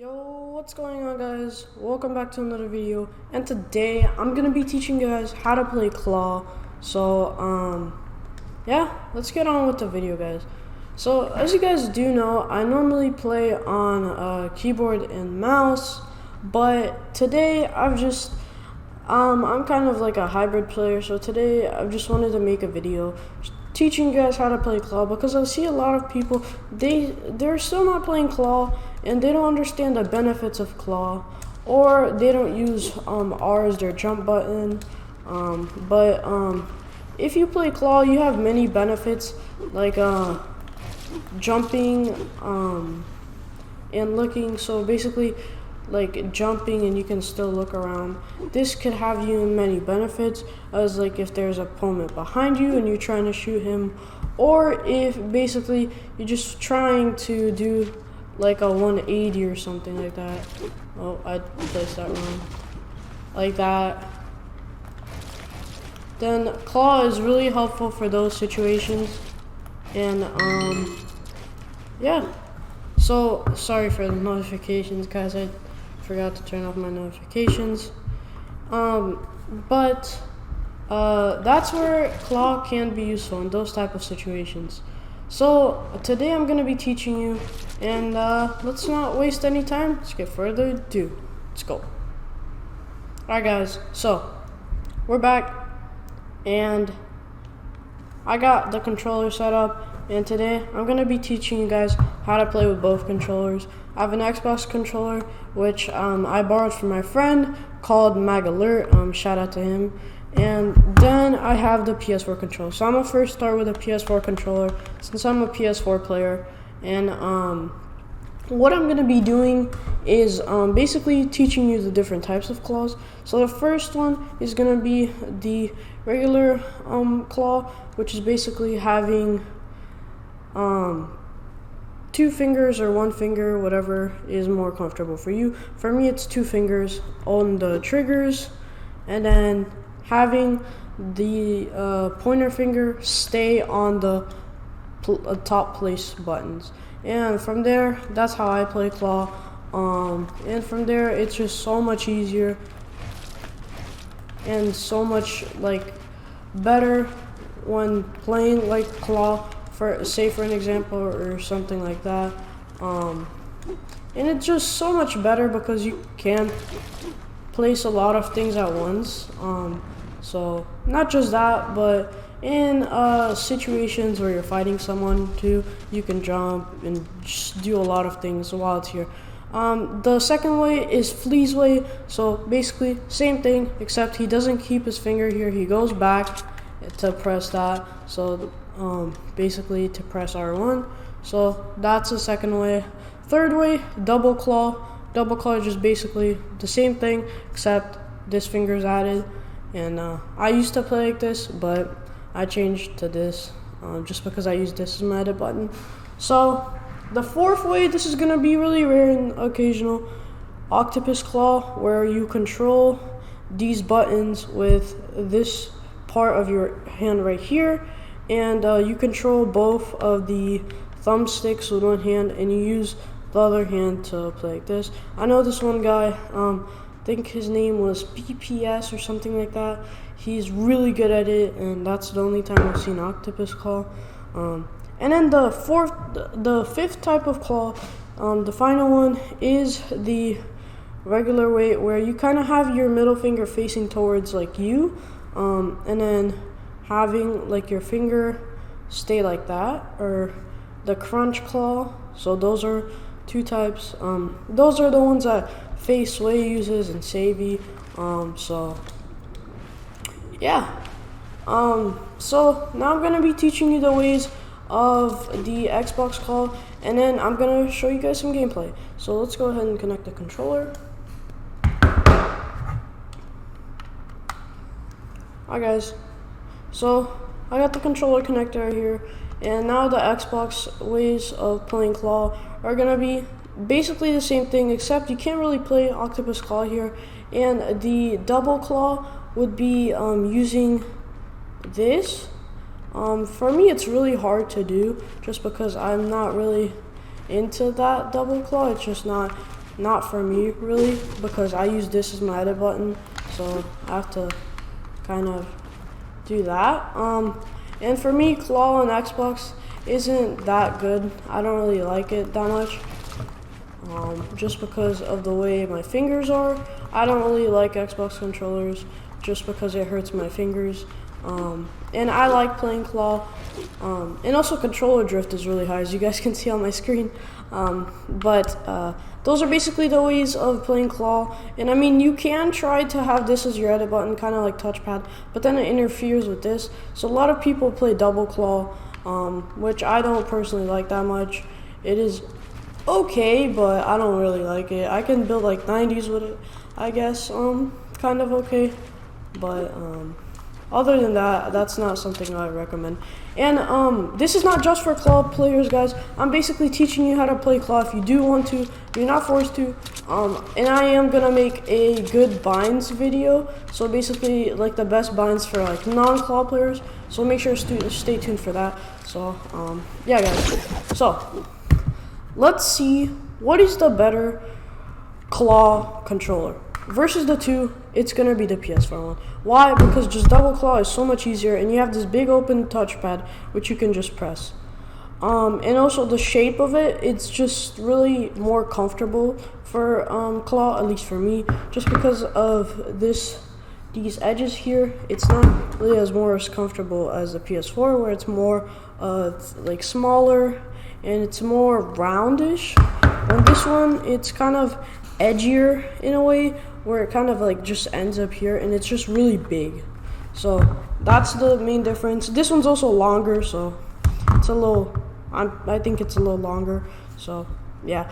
Yo, what's going on, guys? Welcome back to another video, and today I'm gonna be teaching you guys how to play Claw. So yeah, let's get on with the video, guys. So as you guys do know, I normally play on keyboard and mouse, but today I'm kind of like a hybrid player. So today I just wanted to make a video teaching you guys how to play Claw, because I see a lot of people, they're still not playing Claw and they don't understand the benefits of Claw, or they don't use R as their jump button. But if you play Claw, you have many benefits, like jumping and looking. So basically, like jumping and you can still look around. This could have you in many benefits, as like if there's an opponent behind you and you're trying to shoot him, or if basically you're just trying to do like a 180 or something like that. Oh, I placed that wrong. Like that. Then Claw is really helpful for those situations. And yeah. So sorry for the notifications, guys. I forgot to turn off my notifications. But that's where Claw can be useful in those type of situations. So today I'm gonna be teaching you, and let's not waste any time. Let's get further ado. Let's go. Alright, guys, so we're back, and I got the controller set up, and today I'm gonna be teaching you guys how to play with both controllers. I have an Xbox controller, which I borrowed from my friend called Mag Alert. Shout out to him. And then I have the PS4 controller. So I'm gonna first start with a PS4 controller, since I'm a PS4 player. And what I'm gonna be doing is basically teaching you the different types of claws. So the first one is gonna be the regular claw, which is basically having 2 fingers or 1 finger, whatever is more comfortable for you. For me, it's 2 fingers on the triggers, and then having the pointer finger stay on the top place buttons. And from there, that's how I play Claw. And from there, it's just so much easier and so much like better when playing like Claw, for say for an example, or something like that. And it's just so much better because you can place a lot of things at once. So not just that, but in situations where you're fighting someone too, you can jump and just do a lot of things while it's here. The second way is Flea's way. So basically same thing, except he doesn't keep his finger here, he goes back to press that. So basically to press R1. So that's the second way. Third way, double claw. Double claw is just basically the same thing, except this finger is added. And I used to play like this, but I changed to this just because I use this as my edit button. So the fourth way, this is gonna be really rare and occasional, Octopus Claw, where you control these buttons with this part of your hand right here, and you control both of the thumbsticks with one hand, and you use the other hand to play like this. I know this one guy, I think his name was PPS or something like that. He's really good at it, and that's the only time I've seen Octopus Claw. And then the fifth type of claw, the final one, is the regular way, where you kind of have your middle finger facing towards like you, and then having like your finger stay like that, or the crunch claw. So those are 2 types. Those are the ones that Face Sway uses and Savvy. So yeah. So now I'm gonna be teaching you the ways of the Xbox Claw, and then I'm gonna show you guys some gameplay. So let's go ahead and connect the controller. Alright, guys, so I got the controller connected right here, and now the Xbox ways of playing Claw are gonna be basically the same thing, except you can't really play Octopus Claw here. And the double claw would be using this. For me, it's really hard to do, just because I'm not really into that double claw. It's just not not for me really, because I use this as my edit button, so I have to kind of do that. And for me, claw on Xbox isn't that good. I don't really like it that much, just because of the way my fingers are. I don't really like Xbox controllers just because it hurts my fingers. And I like playing claw. And also controller drift is really high, as you guys can see on my screen. But those are basically the ways of playing claw. And I mean, you can try to have this as your edit button, kind of like touchpad, but then it interferes with this. So a lot of people play double claw, which I don't personally like that much. It is okay, but I don't really like it. I can build like 90s with it, I guess. Kind of okay, but other than that, that's not something I recommend. And this is not just for claw players, guys. I'm basically teaching you how to play claw. If you do want to, you're not forced to. And I am gonna make a good binds video. So basically, like the best binds for like non-claw players. So make sure to stay tuned for that. So yeah, guys. So let's see what is the better claw controller. Versus the two, it's gonna be the PS4 one. Why? Because just double claw is so much easier, and you have this big open touchpad which you can just press. And also the shape of it, it's just really more comfortable for claw, at least for me, just because of these edges here. It's not really as comfortable as the PS4, where it's more like smaller and it's more roundish. On this one, it's kind of edgier in a way, where it kind of like just ends up here, and it's just really big. So that's the main difference. This one's also longer, so it's a little, I think it's a little longer. So yeah.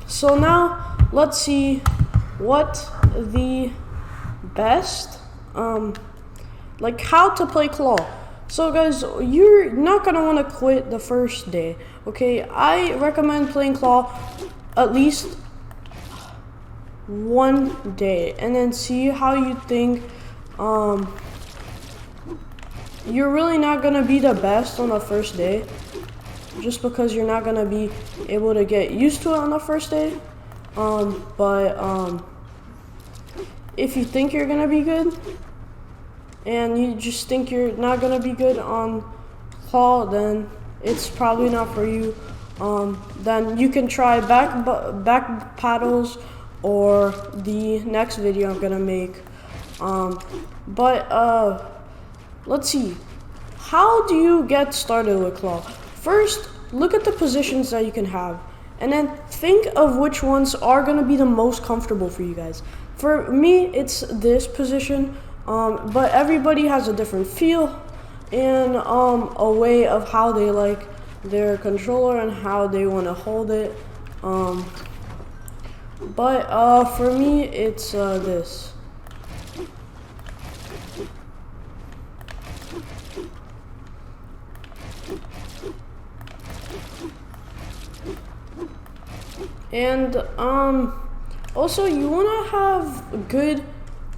So now let's see what the best, like how to play claw. So guys, you're not gonna want to quit the first day, okay? I recommend playing claw at least one day, and then see how you think. You're really not gonna be the best on the first day, just because you're not gonna be able to get used to it on the first day. But if you think you're gonna be good, and you just think you're not gonna be good on claw, then it's probably not for you. Then you can try back paddles, or the next video I'm gonna make. Let's see. How do you get started with claw? First, look at the positions that you can have, and then think of which ones are gonna be the most comfortable for you guys. For me, it's this position, but everybody has a different feel and a way of how they like their controller and how they want to hold it. But for me, it's this. And also you want to have good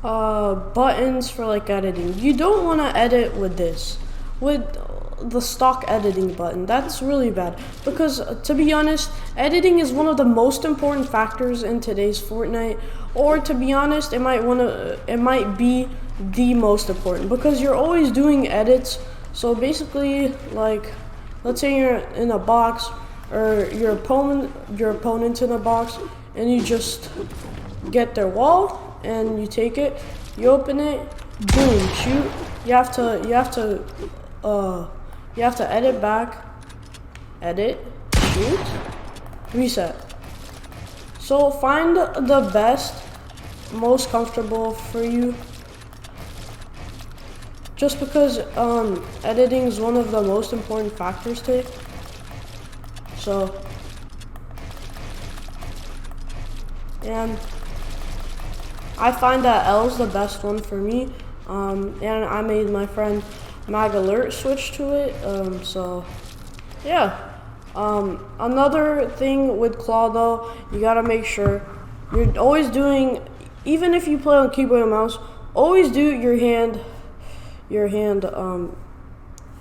buttons for like editing. You don't want to edit with this, with the stock editing button. That's really bad, because to be honest, editing is one of the most important factors in today's Fortnite. Or to be honest, it might be the most important, because you're always doing edits. So basically, like, let's say you're in a box, or your opponent's in a box, and you just get their wall and you take it, you open it, boom, shoot. You have to edit back, edit, shoot, reset. So find the best, most comfortable for you. Just because editing is one of the most important factors to it. So, and I find that L's the best one for me. And I made my friend Mag Alert switch to it. So yeah. Another thing with claw though, you gotta make sure you're always doing, even if you play on keyboard and mouse, always do your hand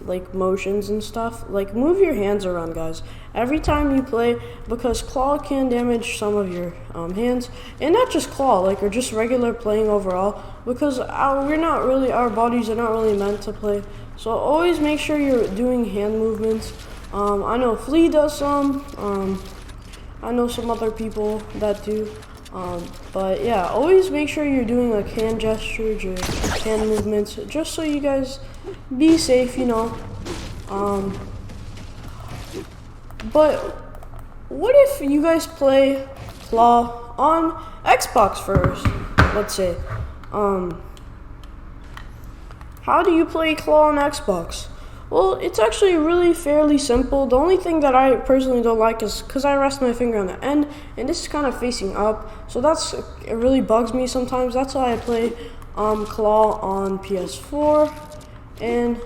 like motions and stuff. Like move your hands around, guys, every time you play, because claw can damage some of your hands, and not just claw, like, or just regular playing overall, because our bodies are not really meant to play. So always make sure you're doing hand movements. I know Flea does some. I know some other people that do. But yeah, always make sure you're doing like hand gestures or hand movements, just so you guys be safe, you know. But what if you guys play Claw on Xbox first? Let's say, how do you play Claw on Xbox? Well, it's actually really fairly simple. The only thing that I personally don't like is because I rest my finger on the end, and this is kind of facing up, so it really bugs me sometimes. That's why I play Claw on PS4, and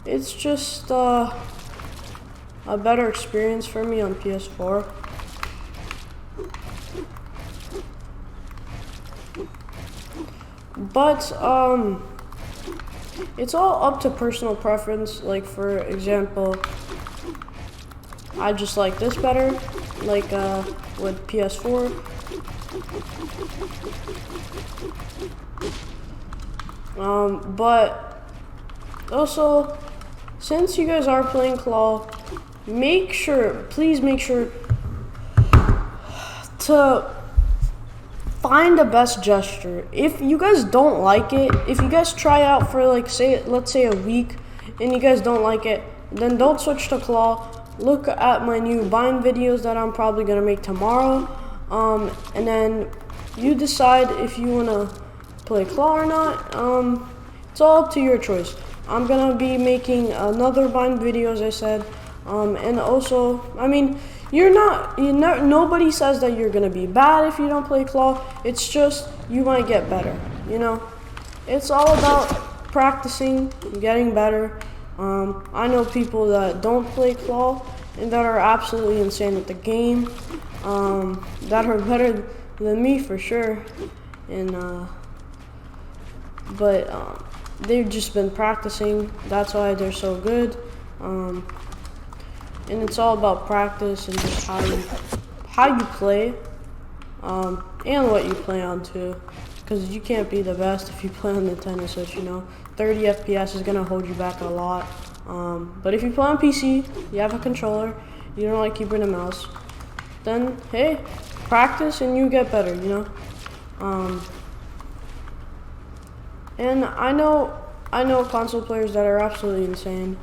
it's just a better experience for me on PS4. But it's all up to personal preference. Like, for example, I just like this better, like with PS4. But also, since you guys are playing Claw, please make sure to find the best gesture. If you guys don't like it, if you guys try out for let's say a week, and you guys don't like it, then don't switch to Claw. Look at my new bind videos that I'm probably gonna make tomorrow, and then you decide if you wanna play Claw or not. It's all up to your choice. I'm gonna be making another bind video, as I said, and also, I mean, nobody says that you're gonna be bad if you don't play Claw. It's just you might get better, you know. It's all about practicing, getting better. I know people that don't play Claw and that are absolutely insane at the game, that are better than me for sure, and but they've just been practicing. That's why they're so good. And it's all about practice and just how you play, and what you play on too. Because you can't be the best if you play on the Nintendo Switch, you know. 30 FPS is gonna hold you back a lot. But if you play on PC, you have a controller, you don't like keyboard and mouse, then hey, practice and you get better, you know. And I know console players that are absolutely insane,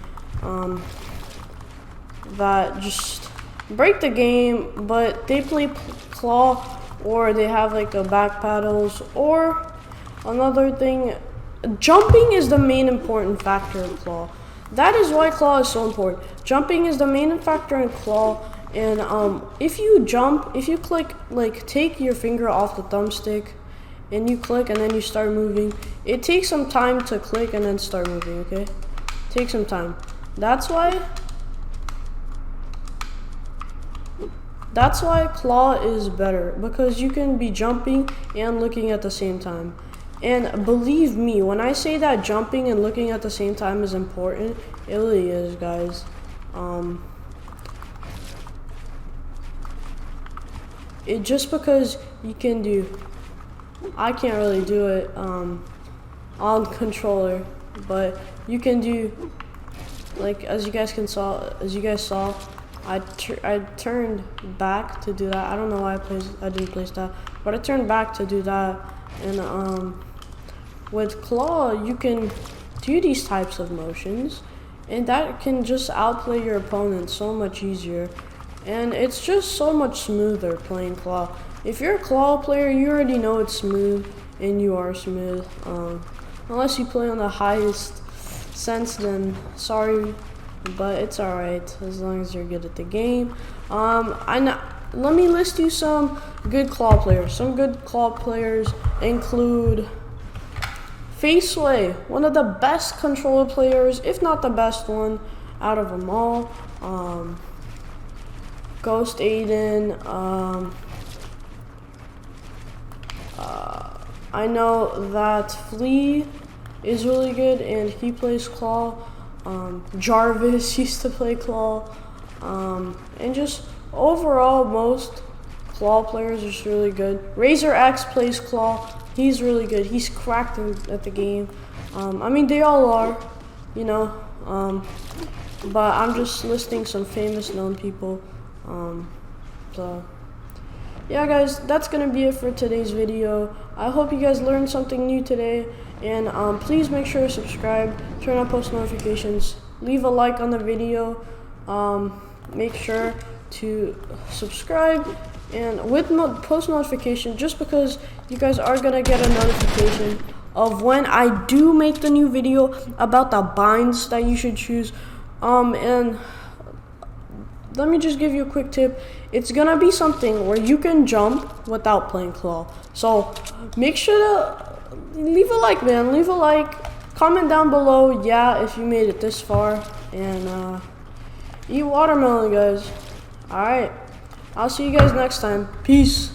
that just break the game, but they play Claw, or they have like a back paddles, or another thing. Jumping is the main important factor in Claw. That is why Claw is so important. Jumping is the main factor in Claw, and if you jump, if you click, like, take your finger off the thumbstick, and you click and then you start moving, it takes some time to click and then start moving, okay? Take some time. That's why Claw is better, because you can be jumping and looking at the same time. And believe me, when I say that jumping and looking at the same time is important, it really is, guys. It just because you can do, I can't really do it on controller, but you can do, like, as you guys saw, I turned back to do that. I don't know why I didn't place that, but I turned back to do that. And with Claw, you can do these types of motions, and that can just outplay your opponent so much easier. And it's just so much smoother playing Claw. If you're a Claw player, you already know it's smooth, and you are smooth. Unless you play on the highest sense, then sorry, but it's alright as long as you're good at the game. Let me list you some good Claw players. Some good Claw players include Faceway, one of the best controller players, if not the best one out of them all. Ghost Aiden. I know that Flea is really good, and he plays Claw. Jarvis used to play Claw. And just overall, most Claw players are just really good. Razor X plays Claw. He's really good. He's cracked at the game. I mean, they all are, you know. But I'm just listing some famous known people. So yeah, guys, that's gonna be it for today's video. I hope you guys learned something new today, and please make sure to subscribe, turn on post notifications, leave a like on the video, make sure to subscribe, and with post notification, just because you guys are gonna get a notification of when I do make the new video about the binds that you should choose. And let me just give you a quick tip. It's gonna be something where you can jump without playing Claw. So make sure to leave a like, man. Leave a like. Comment down below, yeah, if you made it this far. And eat watermelon, guys. Alright. I'll see you guys next time. Peace.